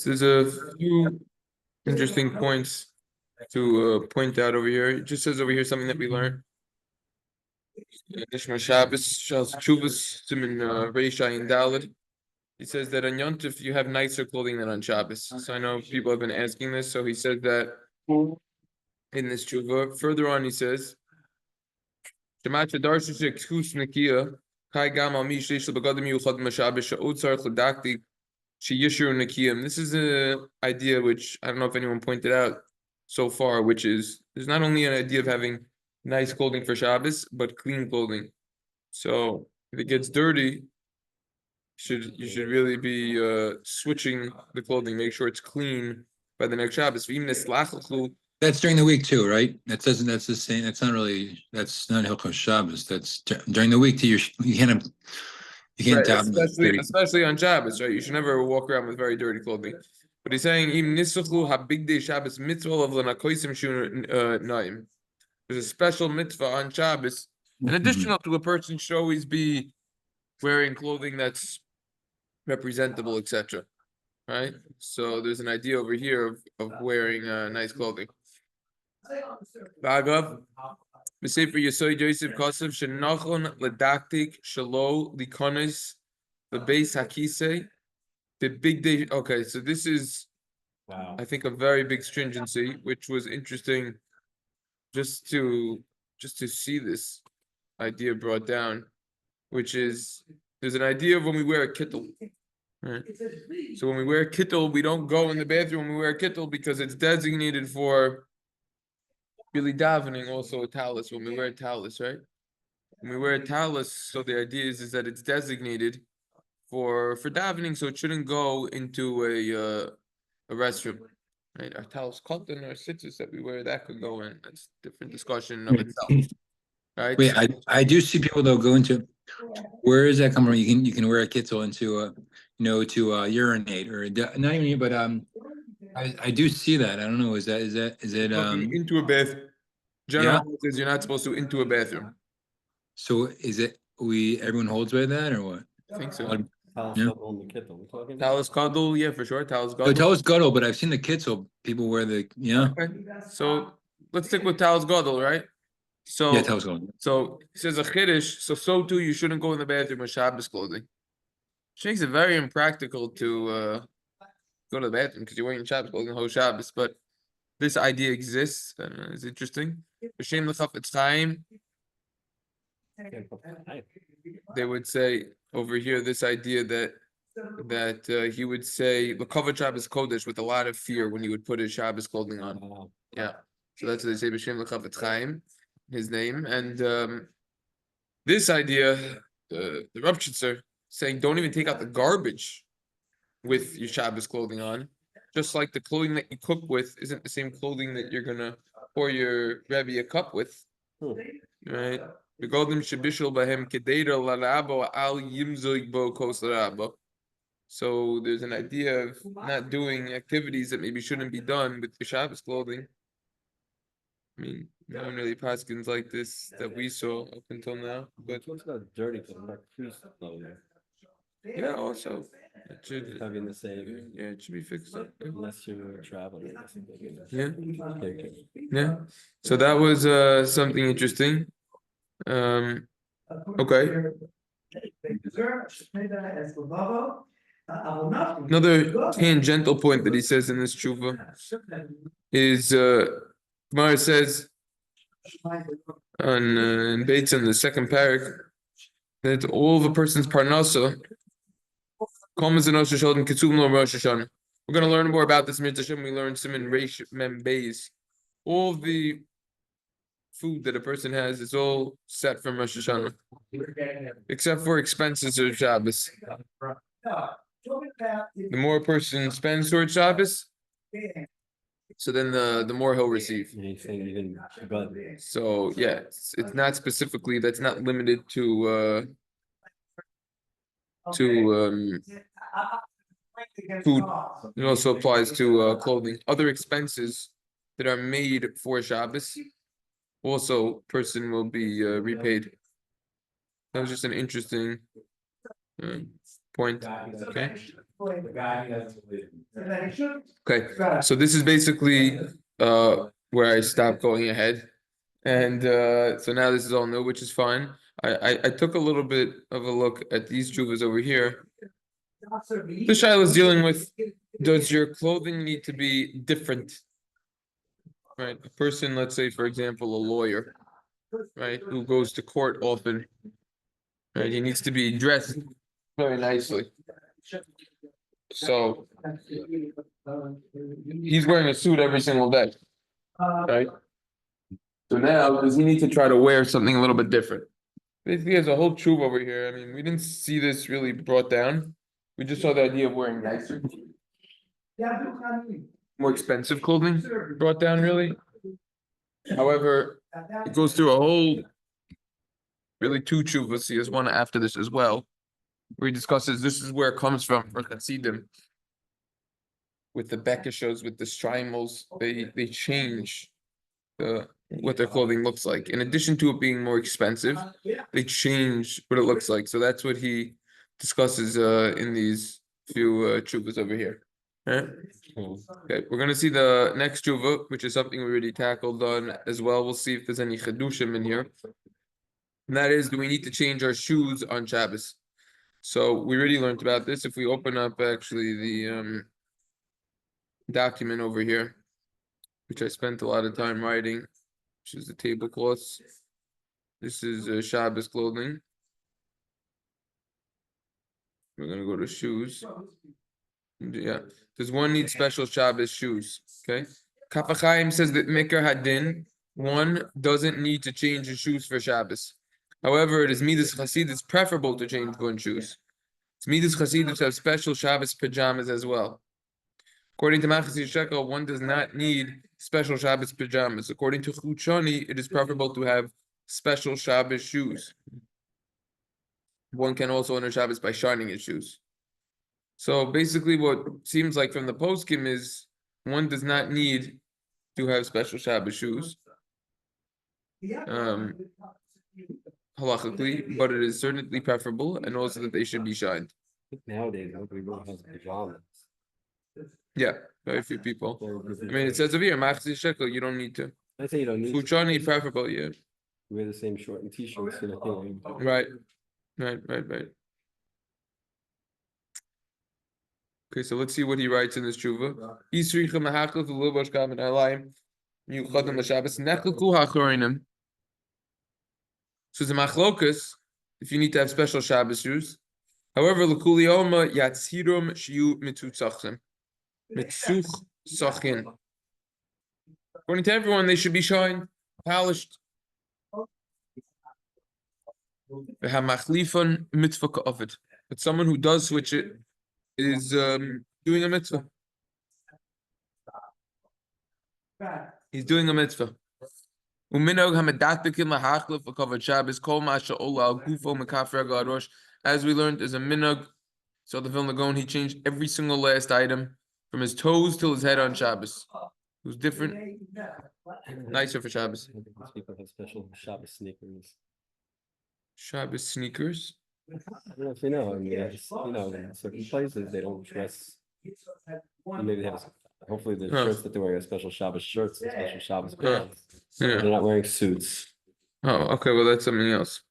There's a few interesting points to point out over here. It just says over here something that we learned. Nishmas Shabbos, Shas Chuvas, Simin Reish Ayin Daled. He says that on Yom Tov you have nicer clothing than on Shabbos. So I know people have been asking this. So he said that in this tshuva. Further on, he says, "Shemat shedarshu shekus nekia kai gam al mi sheish lebegadim yuchad mashabbos she'od tzarich ledaktik sheyishur nekiyim." This is an idea which I don't know if anyone pointed out so far, which is there's not only an idea of having nice clothing for Shabbos, but clean clothing. So if it gets dirty, you should really be switching the clothing, make sure it's clean by the next Shabbos. That's during the week too, right? That's the same. That's not Hilchos Shabbos. That's during the week too. You can't Right, tap especially on Shabbos, right? You should never walk around with very dirty clothing. But he's saying even nisachlu habigdei Shabbos mitzvah of lenakoisim shu naim. There's a special mitzvah on Shabbos, in addition to a person should always be wearing clothing that's representable, etc. Right? So there's an idea over here of wearing nice clothing. Bagav, B'Sefer Yesod Yosef Kosev Shenachon Ledaktik Shalo Likonis the base Hakise the big day. Okay, so this is, I think, a very big stringency, which was interesting, just to see this idea brought down, which is there's an idea of when we wear a kittel. Right. So when we wear a kittel, we don't go in the bathroom when we wear a kittel because it's designated for really davening, also a talus, when we wear a talus, right? When we wear a talus, so the idea is that it's designated for davening, so it shouldn't go into a restroom. Right? Our talus cotton or sitters that we wear, that could go in. That's a different discussion of itself. Right? Wait, I do see people though go into, where does that come from? You can wear a kittel into to urinate or not even, but I do see that. I don't know. Is it into a bath? General says you're not supposed to into a bathroom. So is it everyone holds by that or what? I think so. Talus Gadol, yeah, for sure. Talus Gadol. So Talus Gadol, but I've seen the kittel. People wear the Okay. So let's stick with Talus Gadol, right? So Talus Gadol. So he says a chiddush. So too you shouldn't go in the bathroom with Shabbos clothing. Which makes it very impractical to go to the bathroom because you're wearing Shabbos clothing the whole Shabbos. But this idea exists and it's interesting. B'Shem l'chafetz chaim, they would say over here this idea that he would say l'kavod Shabbos kodesh with a lot of fear when he would put his Shabbos clothing on. Yeah, so that's what they say. B'Shem l'chafetz chaim, his name, and this idea, the Ravshitzer saying don't even take out the garbage with your Shabbos clothing on, just like the clothing that you cook with isn't the same clothing that you're gonna pour your Rebbe a cup with, right? So there's an idea of not doing activities that maybe shouldn't be done with your Shabbos clothing. I mean, no one really paskins like this that we saw up until now. But it's not dirty clothing, not creased clothing. Yeah, also it should Having the same. Yeah, it should be fixed up. Unless you're traveling. Yeah. Yeah. So that was something interesting. Okay. Another tangential point that he says in this tshuva is Gemara says on in Beitz in the second parak that all of a person's parnasa comes in Rosh Hashanah and Kitzum lo Rosh Hashanah. We're going to learn more about this mitzvah. We learned some in Reish Mem Beis. All the food that a person has is all set from Rosh Hashanah, except for expenses of Shabbos. The more a person spends towards Shabbos, so then the more he'll receive. So yeah, it's not specifically, that's not limited to food. It also applies to clothing. Other expenses that are made for Shabbos, also person will be repaid. That was just an interesting point. Okay. Okay, so this is basically where I stopped going ahead. And so now this is all new, which is fine. I took a little bit of a look at these juvas over here. The shaila is dealing with, does your clothing need to be different? Right, a person, let's say, for example, a lawyer, right, who goes to court often, right, he needs to be dressed very nicely. So he's wearing a suit every single day, right? So now, does he need to try to wear something a little bit different? Basically, has a whole tube over here. I mean, we didn't see this really brought down. We just saw the idea of wearing nicer, more expensive clothing brought down, really. However, it goes through a whole, really two tshuvas. He has one after this as well, where he discusses this is where it comes from for Chassidim. With the bekishos, with the strimals, they change what their clothing looks like. In addition to it being more expensive, they change what it looks like. So that's what he discusses in these few tshuvas over here. Right? Okay, we're gonna see the next tshuva, which is something we already tackled on as well. We'll see if there's any chedushim in here. And that is, do we need to change our shoes on Shabbos? So we already learned about this. If we open up actually the document over here, which I spent a lot of time writing, which is the tablecloths. This is Shabbos clothing. We're gonna go to shoes. Yeah, does one need special Shabbos shoes? Okay. Kapachaim says that Mikra Hadin, one doesn't need to change his shoes for Shabbos. However, it is Midas Chasidus preferable to change one's shoes. It's Midas Chasidus have special Shabbos pajamas as well. According to Machzir Shekel, one does not need special Shabbos pajamas. According to Chuchani, it is preferable to have special Shabbos shoes. One can also honor Shabbos by shining his shoes. So basically what seems like from the poskim is one does not need to have special Shabbos shoes. Halachically, but it is certainly preferable and also that they should be shined. Nowadays, nobody really has pajamas. Yeah, very few people. I mean, it says over here, Machzir Shekel, you don't need to. I say you don't need. Chuchani preferable, yeah. Wear the same short and t-shirts, you know. Right. Okay, so let's see what he writes in this tshuva. So the machlokas, if you need to have special Shabbos shoes. However, l'kuli oma yatzirum shiu mitzutzachim. Mitzuch sachin. According to everyone, they should be shined, polished. But someone who does switch it is doing a mitzvah. He's doing a mitzvah. As we learned, as a minog, so the Vilna Gaon, he changed every single last item from his toes till his head on Shabbos. It was different, nicer for Shabbos. People have special Shabbos sneakers. Shabbos sneakers. I don't know if you know, I mean, in certain places they don't dress. Maybe they have, hopefully the shirts that they're wearing are special Shabbos shirts and special Shabbos pants. Yeah. They're not wearing suits. Oh, okay. Well, that's something else.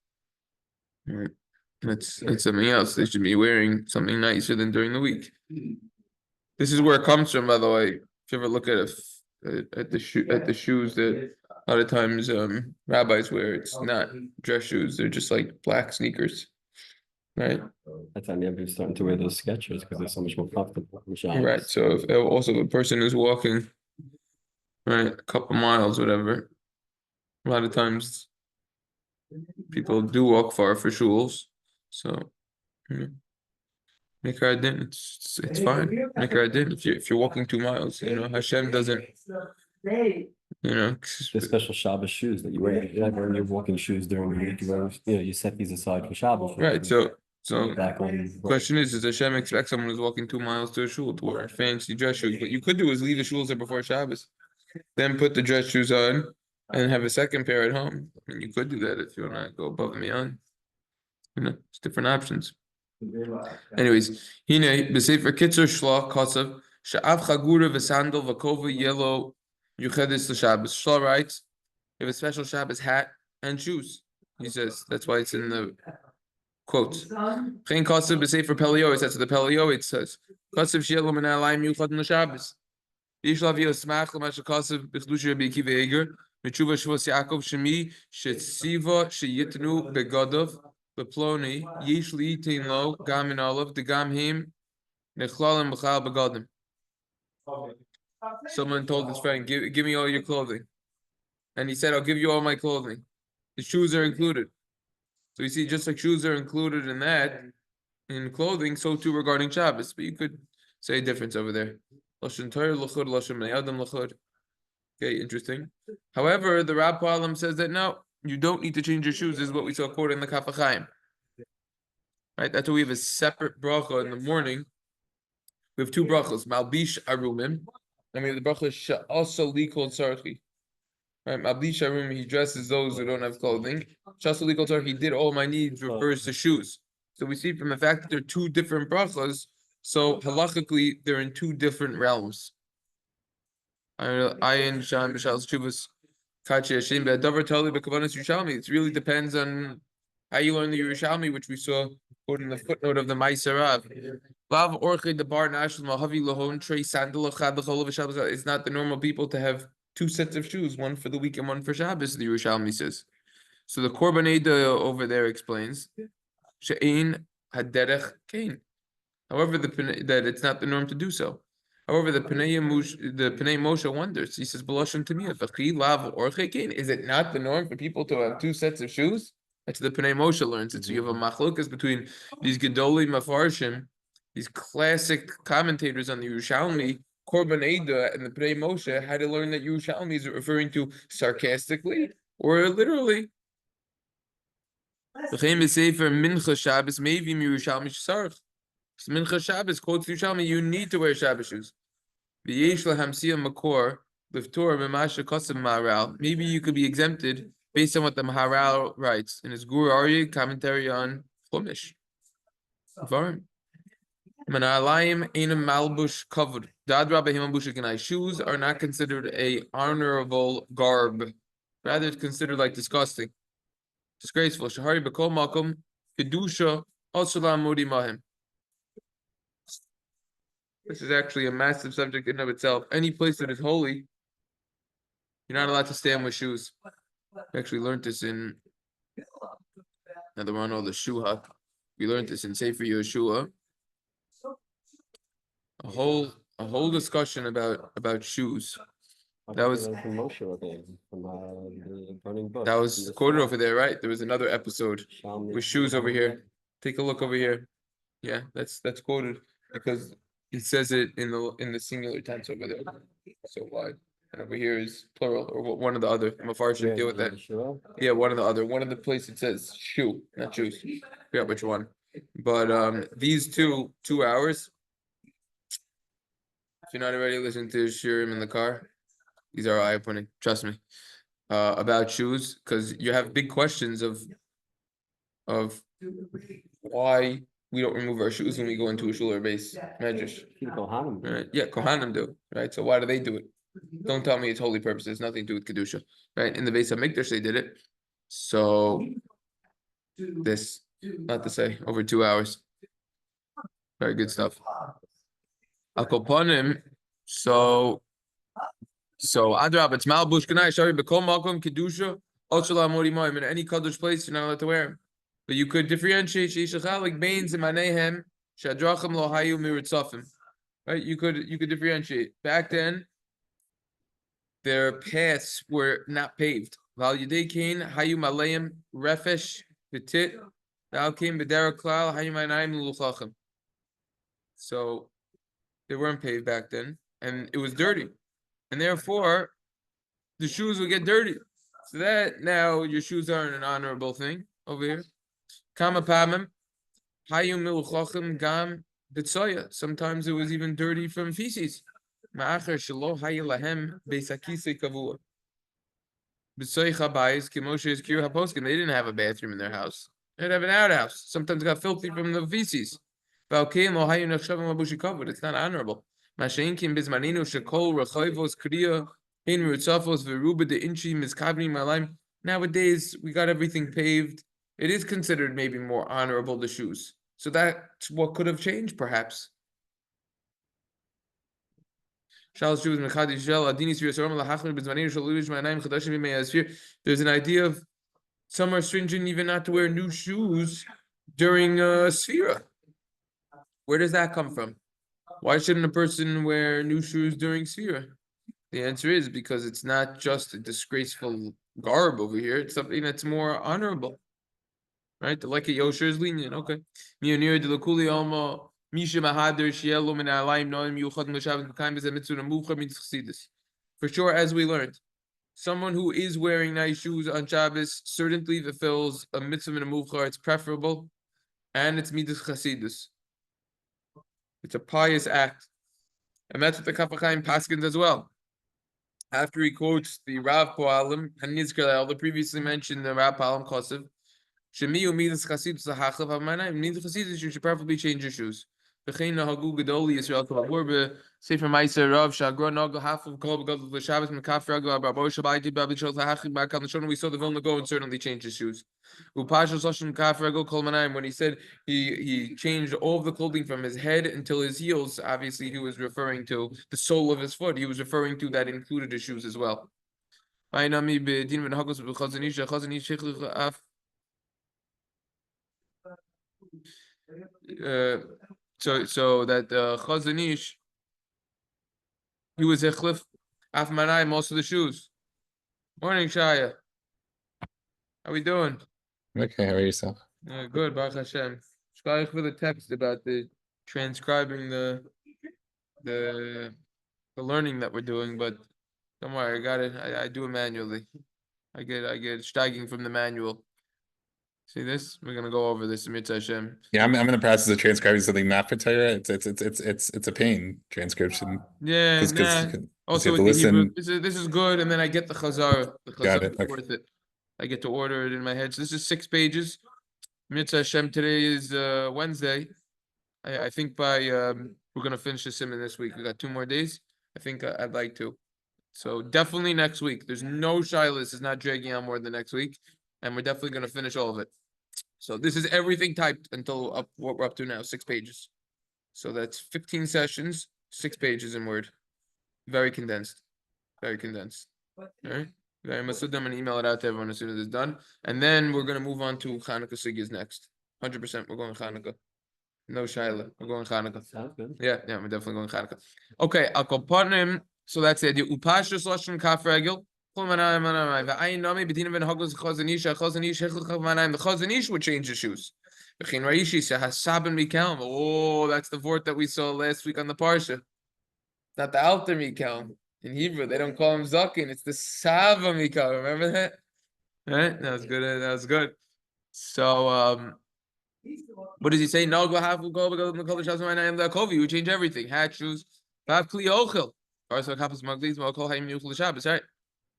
Right. That's something else. They should be wearing something nicer than during the week. This is where it comes from, by the way. If you ever look at the shoes that a lot of times rabbis wear, it's not dress shoes. They're just like black sneakers, right? That's why everybody's starting to wear those Skechers because they're so much more comfortable. Right. So if also a person is walking, right, a couple miles, whatever. A lot of times, people do walk far for shuls, so make her din. It's fine. Make her din if you're walking 2 miles. Hashem doesn't. There's special Shabbos shoes that you wear. You're not wearing your walking shoes during the week. You set these aside for Shabbos. Right. So back on. Question is, does Hashem expect someone who's walking 2 miles to a shul to wear fancy dress shoes? What you could do is leave the shuls there before Shabbos, then put the dress shoes on, and have a second pair at home. I mean, you could do that if you want to go above and beyond. It's different options. Anyways, hine b'sefer kitzur shla kasav she'av chagura v'sandal v'kova yellow yuchedis l'Shabbos. Shla writes, "You have a special Shabbos hat and shoes." He says that's why it's in the quotes. Chen kasav b'sefer Pelio. It says to the Pelio. It says kasav she'elo min alayim yuchad l'Shabbos. Yishlav yosmach l'masha kasav b'chdushi Rabbi Akiva Eiger mitzhuva shvos Yaakov shemi she'tziva she'yitnu begadov. Beploni, Yishli Tain Lo, Gam in Olive, the Gam Him, Nechlalim Bachal Begadim. Someone told his friend, give me all your clothing. And he said, I'll give you all my clothing. The shoes are included. So you see, just like shoes are included in that, in clothing, so too regarding Shabbos. But you could say a difference over there. Lashon Torah L'chud, Lashon Bnei Adam L'chud. Okay, interesting. However, the Rab Palam says that no, you don't need to change your shoes. This is what we saw quoted in the Kaf HaChaim. Right, that's why we have a separate bracha in the morning. We have two brachas, Malbish Arumim, and we have the bracha Sha'asa Likol Tzarchi. Right, Malbish Arumim, he dresses those who don't have clothing. Sha'asa Likol Tzarchi, he did all my needs, refers to shoes. So we see from the fact that they're two different brachas, so halachically they're in two different realms. It really depends on how you learn the Yerushalmi, which we saw quoted in the footnote of the Maisarav. It's not the normal people to have two sets of shoes, one for the week and one for Shabbos, the Yerushalmi says. So the Korban Eda over there explains, She'ein haderech kain. However, that it's not the norm to do so. However, the Pnei Moshe wonders. He says, "B'lashon Tamiyah, v'chi lav orchei kain." Is it not the norm for people to have two sets of shoes? That's the Pnei Moshe learns it. So you have a machlokas between these Gedolei Mafarshim, these classic commentators on the Yerushalmi, Korban Eda, and the Pnei Moshe had to learn that Yerushalmi is referring to sarcastically or literally. Mincha Shabbos maybe Yerushalmi Sharch. Mincha Shabbos quotes Yerushalmi, you need to wear Shabbos shoes. Maybe you could be exempted based on what the Maharal writes in his Gur Aryeh commentary on Chumash. Shoes are not considered a honorable garb. Rather, it's considered like disgusting, disgraceful. Shahari b'kol makom kedusha osulam modi mahim. This is actually a massive subject in and of itself. Any place that is holy, you're not allowed to stand with shoes. We actually learned this in now that we're on all the shuha. We learned this in Sefer Yeshua. A whole discussion about shoes. That was from Moshe, from the burning book. That was quoted over there, right? There was another episode with shoes over here. Take a look over here. Yeah, that's quoted because it says it in the singular tense over there. So wide. And over here is plural or one of the other. Mafarshim deal with that. Yeah, one of the other. One of the places it says shoe, not shoes. I forgot which one. But these 2 hours. If you're not already listening to Shirim in the car, these are eye-opening. Trust me. About shoes, because you have big questions of why we don't remove our shoes when we go into a shul or base medrash. Right? Yeah, Kohanim do. Right. So why do they do it? Don't tell me it's holy purposes. Nothing to do with kedusha. Right. In the base of Mikdash they did it. So this, not to say, over 2 hours. Very good stuff. Akoponim. So Adrab, it's Malbush Kanai Shari Bekom Malcolm Kedusha Otshala Morimoim. In any Kaddish place, you're not allowed to wear them. But you could differentiate Shishachalik Bains and Manehem Shadrachim Lohayu Miritzafim. Right? You could differentiate. Back then, their paths were not paved. Val Yudei Kain Hayu Malayim Refesh Petit Val Kain Bedera Klal Hayu Manayim Lulchachim. So they weren't paved back then, and it was dirty. And therefore, the shoes would get dirty. So that now your shoes aren't an honorable thing over here. Kama pamim, hayu miluchachim gam bitsoya. Sometimes it was even dirty from feces. Ma'acher shelo hayu lahem beisakise kavua. Bitsoy chabayis kimoshe is kir haposkin. They didn't have a bathroom in their house. They'd have an outhouse. Sometimes it got filthy from the feces. It's not honorable. Nowadays, we got everything paved. It is considered maybe more honorable, the shoes. So that's what could have changed, perhaps. There's an idea of some are stringent even not to wear new shoes during Sphira. Where does that come from? Why shouldn't a person wear new shoes during Sphira? The answer is because it's not just a disgraceful garb over here, it's something that's more honorable. Right? The like a Yosher is lenient. Okay. For sure, as we learned, someone who is wearing nice shoes on Shabbos certainly fulfills a mitzvah and a muvcha. It's preferable, and it's midas chasidus. It's a pious act, and that's what the Kaf HaChaim paskins as well. After he quotes the Rav Poalim and Nizkar, the previously mentioned the Rav Poalim Kosev, Shemiu midas chasidus lahachav hamanayim. Midas chasidus, you should preferably change your shoes. V'chein nahagu gedoli Yisrael k'lavur b'sefer ma'aser Rav shagron nagel half of kol b'gadol l'Shabbos m'kaf ragel b'abo shabayit b'abishol lahachik b'akal l'shon. We saw the Vilna go and certainly change his shoes. Upashos lashon kaf ragel kol manayim. When he said he changed all of the clothing from his head until his heels, obviously he was referring to the sole of his foot. He was referring to that included his shoes as well. So that Chazon Ish, he was Echlif, Af Manai, most of the shoes. Morning, Shaya. How we doing? Okay, how are yourself? Good, Baruch Hashem. Shkayach for the text about the transcribing the learning that we're doing, but don't worry, I got it. I do it manually. I get steiging from the manual. See this? We're gonna go over this. Mitzvah Hashem. Yeah, I'm in the process of transcribing something not for Torah. It's a pain transcription. Yeah, Cause nah. you Also have with to the Hebrew, listen. this is good, and then I get the Chazar. The Got Chazar it, is okay. worth it. I get to order it in my head. So this is 6 pages. Mitzvah Hashem. Today is Wednesday. I think by we're gonna finish the simon this week. We got 2 more days. I think I'd like to. So definitely next week. There's no Shilas. It's not dragging on more than next week, and we're definitely gonna finish all of it. So this is everything typed until up what we're up to now, 6 pages. So that's 15 sessions, 6 pages in Word. Very condensed. Very condensed. All right. Very much. I'm gonna email it out to everyone as soon as it's done. And then we're gonna move on to Hanukkah Sigis next. 100% we're going Hanukkah. No Shaila. We're going Hanukkah. Sounds good. Yeah, we're definitely going Hanukkah. Okay, I'll call partner. So that's the idea. Upashas Lashon Kaf Regel. The Chazon Ish would change the shoes. Oh, that's the word that we saw last week on the Parsha. It's not the Alter Mikal. In Hebrew, they don't call him Zakin. It's the Sava Mikal. Remember that? Right? That was good. That was good. So, what does he say? No, go have go the you change everything. Hat, shoes. Right?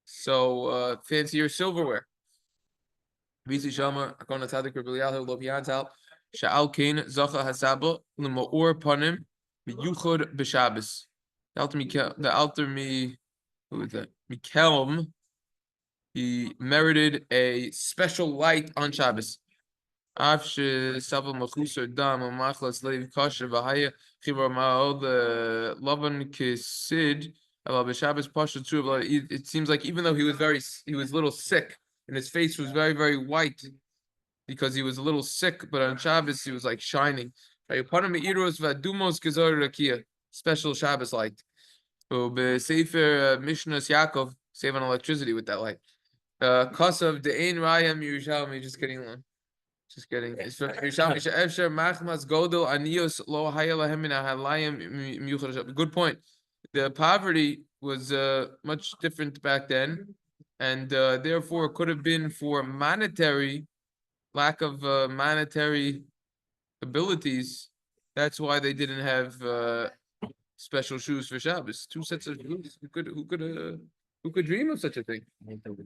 So fancier silverware. Visi Shama, Akona Tadik Rebelial, Lopiantal, Sha'al Kain, Zacha Hasaba, Limaur Panim, Yuchud Beshabas. The Alter Mi, who is that? Mikelm, he merited a special light on Shabbos. Afshe Saval Machusar Dam, Machlas Lev Kasha, Vahaya, Chivar Ma'od, Lavan Kisid, Shabbos Pasha too. It seems like even though he was a little sick, and his face was very, very white because he was a little sick, but on Shabbos he was like shining. Special Shabbos light. Sefer Mishnas Yaakov, save on electricity with that light. Kosav De'ein Rayam Yerushalmi. Just kidding. Just kidding. It's from Yerushalmi. She'efsher Machmas Godel Anios Lo Haya Lahem Min Halayim Yuchad. Good point. The poverty was much different back then, and therefore could have been for lack of monetary abilities. That's why they didn't have special shoes for Shabbos. 2 sets of shoes. Who could dream of such a thing? I don't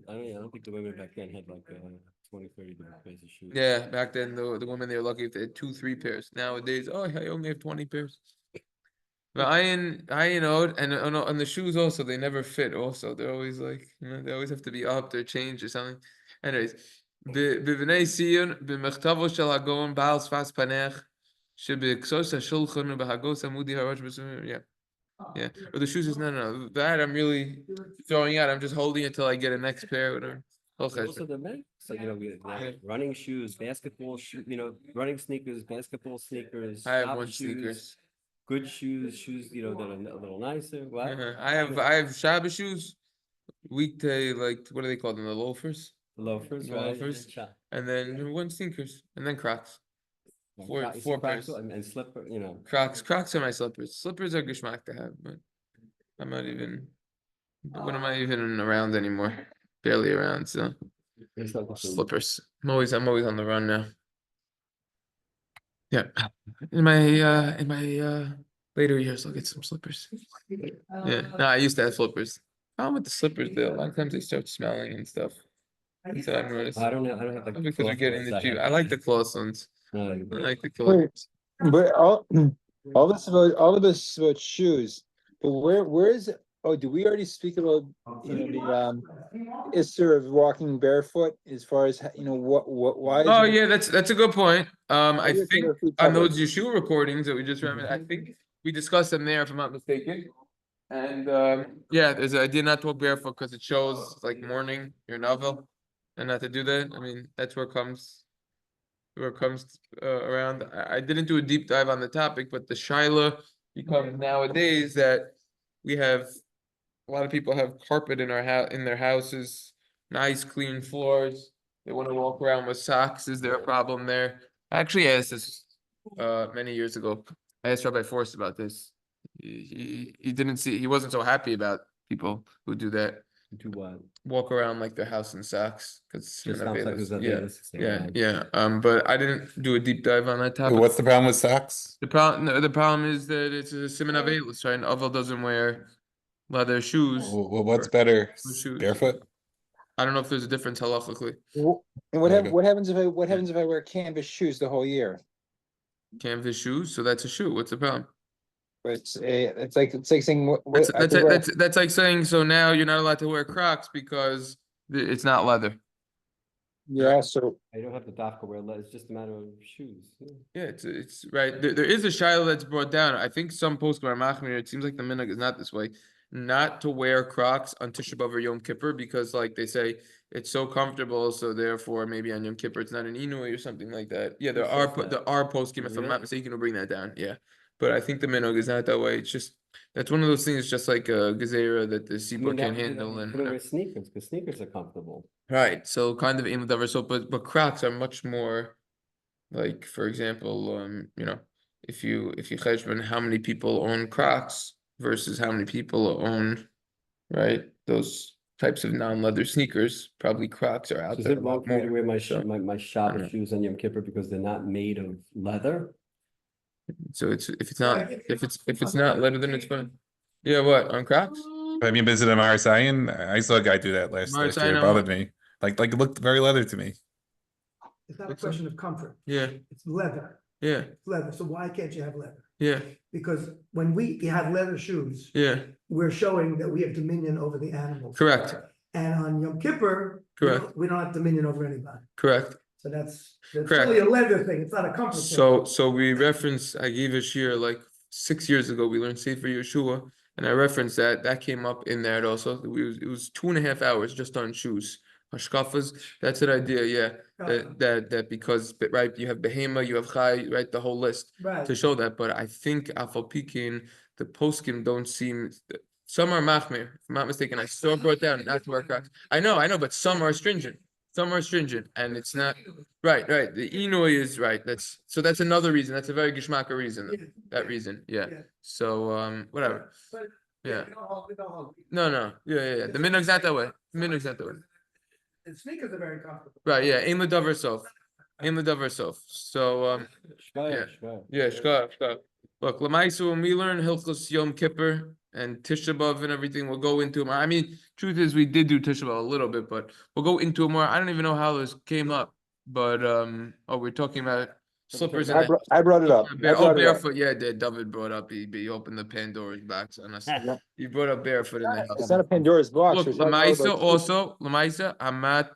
think the women back then had like 20, 30 different pairs of shoes. Yeah, back then the women, they were lucky if they had 2-3 pairs. Nowadays, oh, I only have 20 pairs. But I know, and on the shoes also, they never fit. Also, they're always like, they always have to be upped or changed or something. Anyways, b'vnei Sion b'mechtavo shel hagon ba'al sfas panech sheb'ksos hashulchan b'hagos amudi harash b'sumim. Yeah. Or the shoes is no. That I'm really throwing out. I'm just holding it till I get a next pair. Whatever. Also the men, so we have running shoes, basketball shoe, running sneakers, basketball sneakers. I have shop one shoes, sneakers. Good shoes, that are a little nicer. What? I have Shabbos shoes. Weekday, like what do they call them? The loafers. Loafers, The right? loafers. And then one sneakers, and then Crocs. Four pairs. And slipper, Crocs are my slippers. Slippers are geschmack to have, but I'm not even. When am I even around anymore? Barely around. So slippers. I'm always on the run now. Yeah, in my later years, I'll get some slippers. Yeah, no, I used to have slippers. Problem with the slippers, though, a lot of times they start smelling and stuff. That's what I've noticed. I don't have like. Because you're getting the cheap. I have like the cloth ones. I like. like the cloth. Wait, but all this is about shoes. But where is it? Oh, do we already speak about the issue of walking barefoot as far as why? Oh yeah, that's a good point. I Maybe it's think in our feet on covered. those Yeshua recordings that we just remembered, I think we discussed them there, if I'm not mistaken. And yeah, there's I did not walk barefoot because it shows like mourning your novel, and not to do that. I mean, that's where it comes around. I didn't do a deep dive on the topic, but the shaila becomes nowadays that we have a lot of people have carpet in their houses, nice clean floors. They want to walk around with socks. Is there a problem there? I actually asked this many years ago. I asked Rabbi Forst about this. He wasn't so happy about people who do that. Do what? Walk around like their house in socks because Just sounds like it's yeah. But I didn't do a deep dive on that topic. What's the problem with socks? The problem is that it's a siman avelus, right? And Avel doesn't wear leather shoes. Well, what's better? Shoes. Barefoot? I don't know if there's a difference halachically. And what happens if I wear canvas shoes the whole year? Canvas shoes, so that's a shoe. What's the problem? It's like saying That's like saying so now you're not allowed to wear Crocs because it's not leather. Yeah, so I don't have the dafka wear. It's just a matter of shoes. Yeah, it's right. There is a shiloh that's brought down. I think some post machmir. It seems like the minhag is not this way. Not to wear Crocs on Tisha B'av or Yom Kippur because, like they say, it's so comfortable. So therefore, maybe on Yom Kippur it's not an inui or something like that. Yeah, there are post if I'm not mistaken, to bring that down. Yeah, but I think the minhag is not that way. It's just that's one of those things, just like a gezerah that the sipur can't handle. And wear sneakers because sneakers are comfortable. Right. So kind of in the so, but Crocs are much more like, for example, if you cheshbon how many people own Crocs versus how many people own, right, those types of non-leather sneakers, probably Crocs are out Is there. it wrong for me to wear my I Shabbos don't know. shoes on Yom Kippur because they're not made of leather? So if it's not leather, then it's fine. Yeah, what on Crocs? Have you visited Mar Zion? I saw a guy do that last Mar year. Zion It bothered me. Like it looked very leather to me. It's not a question of comfort. Yeah, It's leather. yeah, It's leather. So why can't you have leather? yeah, Because when we have leather shoes, yeah. we're showing that we have dominion over the animals. Correct. And on Yom Kippur, Correct. we don't have dominion over anybody. Correct. So that's Correct. really a leather thing. It's not a comfort thing. So we reference I gave a shir like 6 years ago. We learned Sefer Yeshua, and I referenced that came up in that also. It was 2.5 hours just on shoes. Hashkafas, that's an idea, yeah. That because right, you have Behema, you have Chai, right, the whole list Right. to show that. But I think Afal Pikin, the poskim don't seem. Some are machmir, if I'm not mistaken. I saw brought down not to wear Crocs. I know, but some are stringent. Some are stringent, and it's not right. The Inui is right. That's another reason. That's a very gishmaka reason. Yeah. That reason, yeah. Yeah. So whatever. But Yeah. we don't hold- No. Yeah. The minhag's not that way. The minhag's not that way. The sneakers are very comfortable. Right. Yeah. Aim the davar sof. So Shkaya, Yeah. shkaya. yeah. Shkar. Look, Lamaisu, when we learn Hilchos Yom Kippur and Tisha B'Av and everything. We'll go into them. I mean, truth is, we did do Tisha B'Av a little bit, but we'll go into it more. I don't even know how this came up, but we're talking about slippers and I brought it up. I brought it up. barefoot. Yeah, David brought up. He opened the Pandora's box on us. He brought up barefoot in the house. It's not a Pandora's box. Look, We're talking about- Lamaisa, I'm not,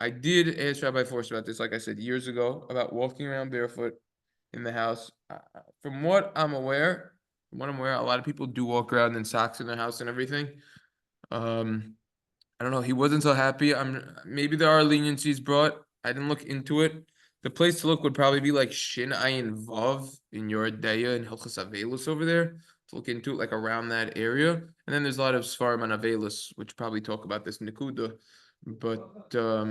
I did ask Rabbi Force about this, like I said, years ago, about walking around barefoot in the house. From what I'm aware, a lot of people do walk around in socks in their house and everything. I don't know, he wasn't so happy. Maybe there are leniencies brought. I didn't look into it. The place to look would probably be like Shin Ayin Vav in your Deya and Hilchas Avelus over there. To look into it, like around that area. And then there's a lot of Svarim on Avelus, which probably talk about this Nikuda. But A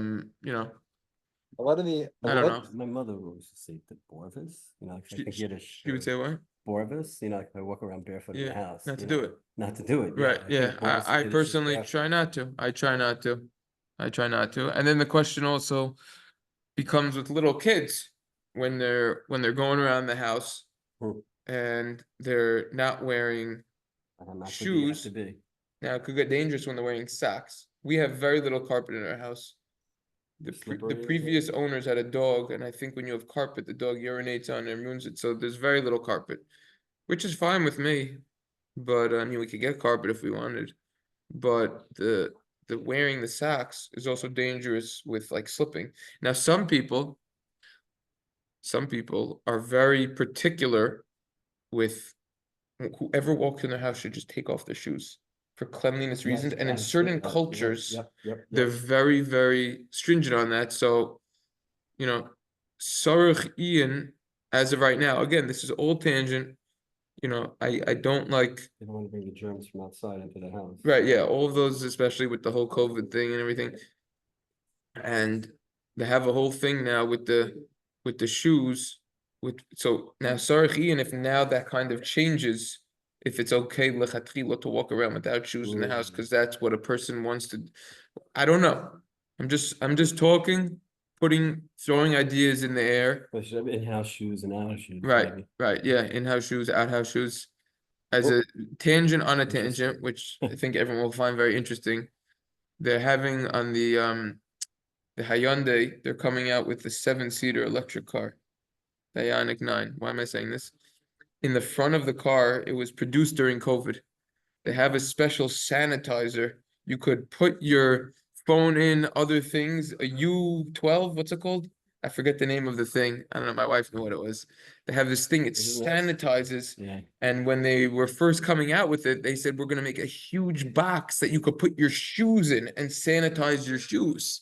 lot of the. I don't know. My mother used to say the Borvis, like I She- think Yiddish. She would say what? Borvis, like if I walk around barefoot in the Yeah, house. not to you do know, it. Not to do it. Right, I yeah. think Borvis I Yiddish is personally barefoot. try not to. I try not to. And then the question also becomes with little kids when they're going around the house Hmm. and they're not wearing. Not to be, have shoes. to be. Now it could get dangerous when they're wearing socks. We have very little carpet in our house. The Slippery, is it? previous owners had a dog, and I think when you have carpet, the dog urinates on it and ruins it. So there's very little carpet, which is fine with me. But I mean, we could get carpet if we wanted. But the wearing the socks is also dangerous with like slipping. Now some people are very particular with whoever walks in their house should just take off their shoes for cleanliness reasons. And in Yes, certain yep, cultures, yep, they're very, very stringent on that. So, Sarach Ian, as of right now, again, this is all tangent. I don't like, They don't want to bring the germs from outside into the house. right, yeah, all of those, especially with the whole COVID thing and everything. And they have a whole thing now with the shoes. So now Sarach Ian, if now that kind of changes, if it's okay lechatchila to walk around without shoes in the house, because that's what a person wants to. I don't know. I'm just talking, throwing ideas in the air. But should have in-house shoes and out-house shoes. Right, maybe. right, yeah, in-house shoes, out-house shoes. As a tangent on a tangent, which I think everyone will find very interesting. They're having on the Hyundai, they're coming out with the 7-seater electric car. The Ioniq 9. Why am I saying this? In the front of the car, it was produced during COVID. They have a special sanitizer. You could put your phone in, other things, a U12, what's it called? I forget the name of the thing. I don't know, my wife knew what it was. They have this thing, it Isn't sanitizes. Yeah. And when they were first coming out with it, they said, we're gonna make a huge box that you could put your shoes in and sanitize your shoes.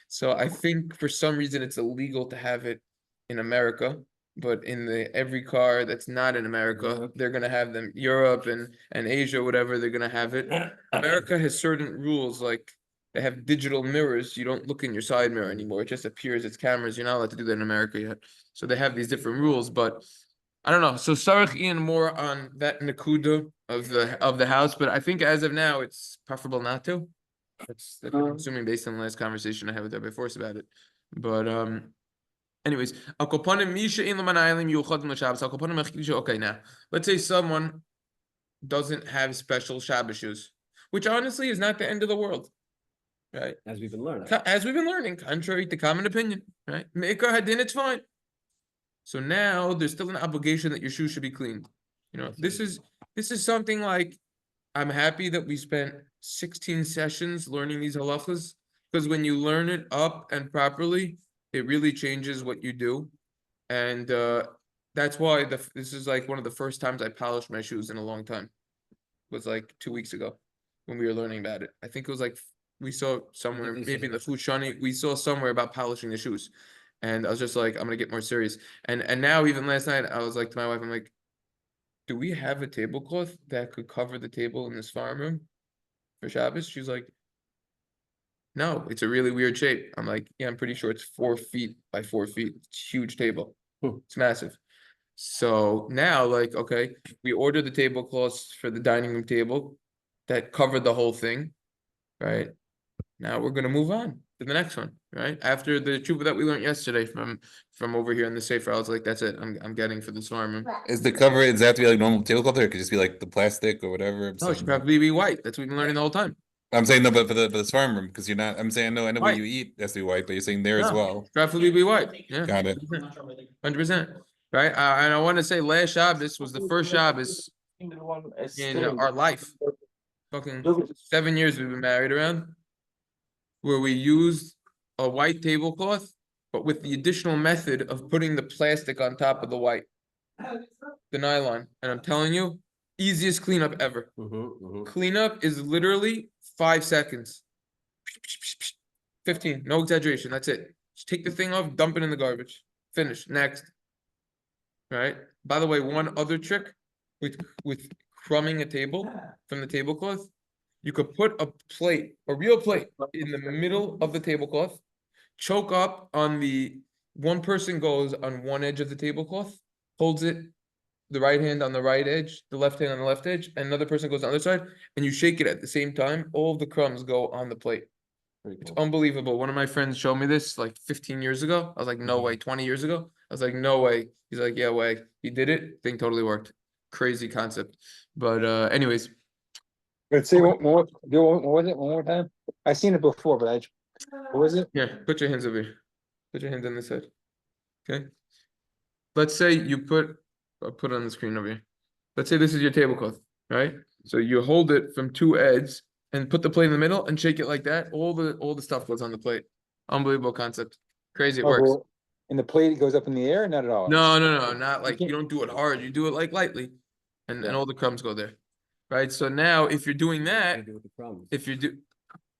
So I think for some reason it's illegal to have it in America, but in every car that's not in America, Europe. they're gonna have them, Europe and Asia, whatever, they're gonna have it. America has certain rules, like they have digital mirrors. You don't look in your side mirror anymore. It just appears it's cameras. You're not allowed to do that in America yet. So they have these different rules, but I don't know. So Sarach Ian more on that Nakuda of the house, but I think as of now, it's preferable not to. That's what I'm assuming based on the last conversation I had with Rabbi Force about it. But anyways, okay, now let's say someone doesn't have special Shabbos shoes, which honestly is not the end of the world, right? As we've been learning. As we've been learning, contrary to common opinion, right? Meikar hadin, it's fine. So now there's still an obligation that your shoes should be cleaned. This is something like, I'm happy that we spent 16 sessions learning these halachas, because when you learn it up and properly, it really changes what you do. And that's why this is like one of the first times I polished my shoes in a long time. It was like 2 weeks ago when we were learning about it. I think it was like, we saw somewhere, maybe in the Fushani, we saw somewhere about polishing the shoes. And I was just like, I'm gonna get more serious. And now even last night, I was like to my wife, I'm like, do we have a tablecloth that could cover the table in this farm room for Shabbos? She's like, no, it's a really weird shape. I'm like, yeah, I'm pretty sure it's 4 feet by 4 feet. It's a huge table. It's massive. So now, like, okay, we ordered the tablecloths for the dining room table that covered the whole thing, right? Now we're gonna move on. to the next one, right? After the tshuva that we learned yesterday from over here in the Sefer, I was like, that's it. I'm getting for the storm. Is the cover, does that have to be like normal tablecloth, or it could just be like the plastic or whatever? No, it should probably be white. That's what we've been learning the whole time. I'm saying no, but for the farm room, because you're not, I'm saying, I know where White. you eat, it has to be white, but you're saying there as No, well. should Probably be white. Yeah. Got it. 100%. Right. And I want to say last Shabbos was the first Shabbos in our life. Fucking 7 years we've been married around, where we used a white tablecloth, but with the additional method of putting the plastic on top of the white, the nylon. And I'm telling you, easiest cleanup ever. Cleanup is literally 5 seconds. 15, no exaggeration. That's it. Just take the thing off, dump it in the garbage. Finish. Next. Right. By the way, one other trick with crumbing a table from the tablecloth, you could put a plate, a real plate, in the middle of the tablecloth, choke up on the one person goes on one edge of the tablecloth, holds it, the right hand on the right edge, the left hand on the left edge, and another person goes on the other side, and you shake it at the same time. All of the crumbs go on the plate. It's unbelievable. One of my friends showed me this like 15 years ago. I was like, no way. 20 years ago. I was like, no way. He's like, yeah, way. He did it. Thing totally worked. Crazy concept. But anyways. Let's see, what was it, one more time? I seen it before, but what was it? Yeah, put your hands over here. Put your hands on this side. Okay. Let's say you I'll put it on the screen over here. Let's say this is your tablecloth, right? So you hold it from two ends and put the plate in the middle and shake it like that. All the stuff goes on the plate. Unbelievable concept. Crazy, it works. And the plate goes up in the air? Not at all. No, not like you don't do it hard. You do it like lightly, and all the crumbs go there, right? So now, if you're doing that,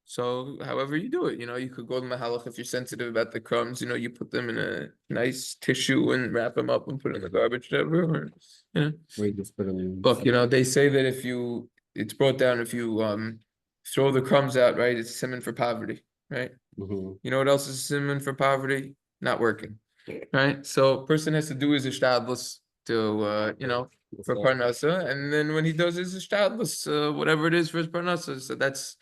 so however you do it, you could go to mahalach if you're sensitive about the crumbs. You put them in a nice tissue and wrap them up and put it in the garbage, whatever. Or, We just put them in. look, they say that it's brought down if you throw the crumbs out, right? It's simon for poverty, right? You know what else is simon for poverty? Not working, right? So person has to do his ishtadlus to for parnasa, and then when he does his ishtadlus, whatever it is for his parnasa, so that's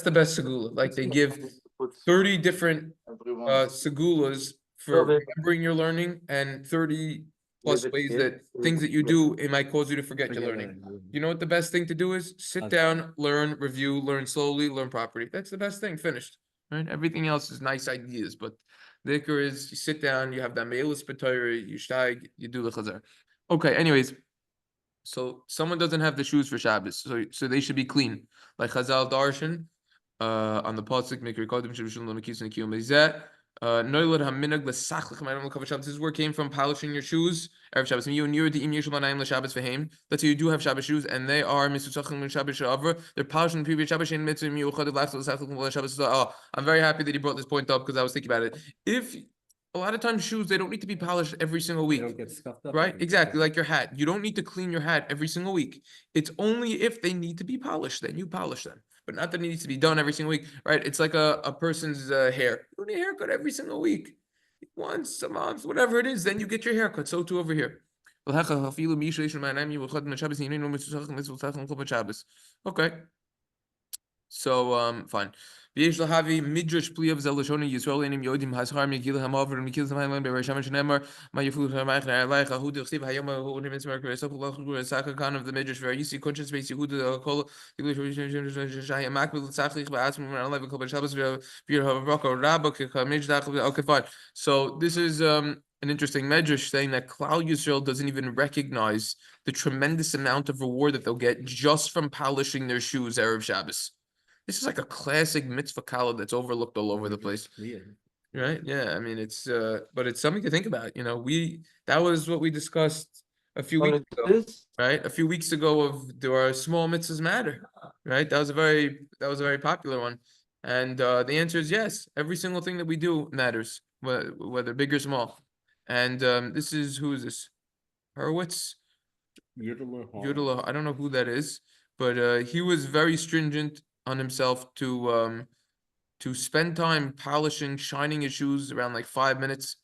the best segula. Like they give 30 different segulas for remembering your learning, and 30 plus ways that things that you do, it might cause you to forget your learning. You know what the best thing to do is? Sit down, learn, review, learn slowly, learn properly. That's the best thing. Finished. Right? Everything else is nice ideas, but the ikar is you sit down, you have that meilus b'torah, you steig, you do the chazar. Okay, anyways, so someone doesn't have the shoes for Shabbos, so they should be clean. Like Chazal Darshan, on the pasuk, Mikri Kodim Shabbat Makis and Kiyum Bezet. Noilad Haminag L'Sachlech Ma'adim L'Kavod Shabbos. This is where it came from, polishing your shoes erev Shabbos. You and the Im Yeshul Manayim L'Shabbos V'Heim. Let's say you do have Shabbos shoes, and they are Misusachim L'Shabbos Sha'avar. They're polished in the previous Shabbos. Shein Mitzvah Miyuchad L'Achzol L'Sachlech L'Shabbos. Oh, I'm very happy that he brought this point up because I was thinking about it. If a lot of times shoes, they don't need to be polished every single week. They don't get scuffed up. Right? Exactly. Like your hat. You don't need to clean your hat every single week. It's only if they need to be polished, then you polish them. But not that it needs to be done every single week, right? It's like a person's hair. You need a haircut every single week. Once a month, whatever it is, then you get your haircut. So too over here. Okay. So fine. ויש להביא מדרש פליאב זה לשון ישראל אינם יודעים הזכר מגילם עובר ומקיל זמן להם בראשם שנאמר מה יפלו המערכת עליך הוא דכתיב היום הוא נמצא מרקר סוף לא סaka כאן of the מדרש והיסי קונשנס בייס יהודה כל שהיה מקביל לצחליך בעצמו מעלה וכל בשבס והרבק רבא כמדרש. Okay, fine. So this is an interesting medrash saying that Klal Yisrael doesn't even recognize the tremendous amount of reward that they'll get just from polishing their shoes erev Shabbos. This is like a classic mitzvah kala that's overlooked all over the place. Right? Yeah. I mean, but it's something to think about. That was what we discussed a few weeks ago, right? A few weeks ago of do our small mitzvahs matter, right? That was a very popular one. And the answer is yes. Every single thing that we do matters, whether big or small. And who is this? Hurwitz? Yudala. I don't know who that is, but he was very stringent on himself to spend time polishing, shining his shoes around like 5 minutes,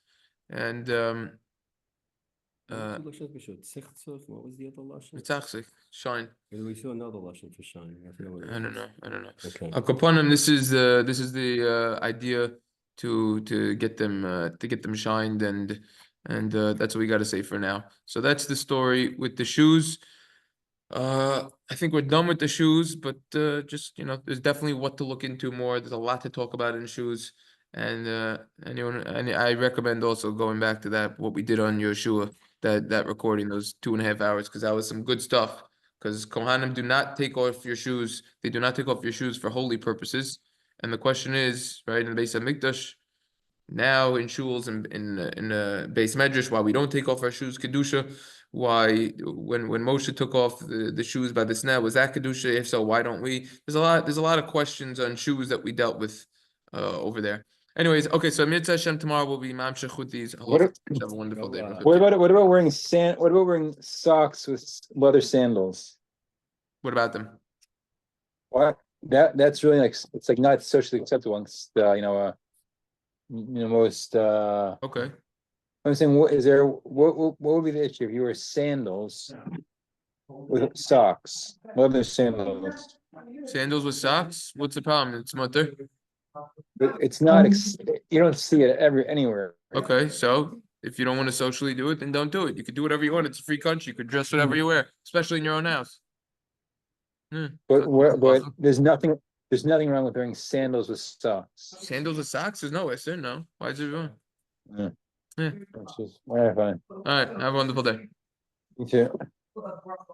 and Two lashons we showed. Tzich, what was the other lashon? It's actually shine. We saw another lashon for shine. I forget what it I don't was. know. I don't know. Okay. Kapanim, this is the idea to get them shined, and that's what we got to say for now. So that's the story with the shoes. I think we're done with the shoes, but just there's definitely what to look into more. There's a lot to talk about in shoes, and I recommend also going back to that what we did on Yeshua, that recording, those 2.5 hours, because that was some good stuff. Because Kohanim do not take off your shoes. They do not take off your shoes for holy purposes. And the question is, right, in the Beis Hamikdash, now in shuls and in the Beis Medrash, why we don't take off our shoes, kedusha? Why, when Moshe took off the shoes by the sneh, was that kedusha? If so, why don't we? There's a lot of questions on shoes that we dealt with over there. Anyways, okay, so Mitzvah Hashem tomorrow will be Mamshech with these. What if- Have a wonderful day. What about wearing socks with leather sandals? What about them? What? That's really like, it's like not socially acceptable amongst most Okay. I'm saying, what would be the issue if you wear sandals with socks, leather sandals? Sandals with socks? What's the problem? It's mutter. But it's not, you don't see it anywhere. Okay, so if you don't want to socially do it, then don't do it. You can do whatever you want. It's a free country. You could dress whatever you wear, especially in your own house. But there's nothing wrong with wearing sandals with socks. Sandals with socks? There's no Esther, no. Why is it wrong? Yeah. Yeah. It's just, all right, fine. All right, have a wonderful day. You too.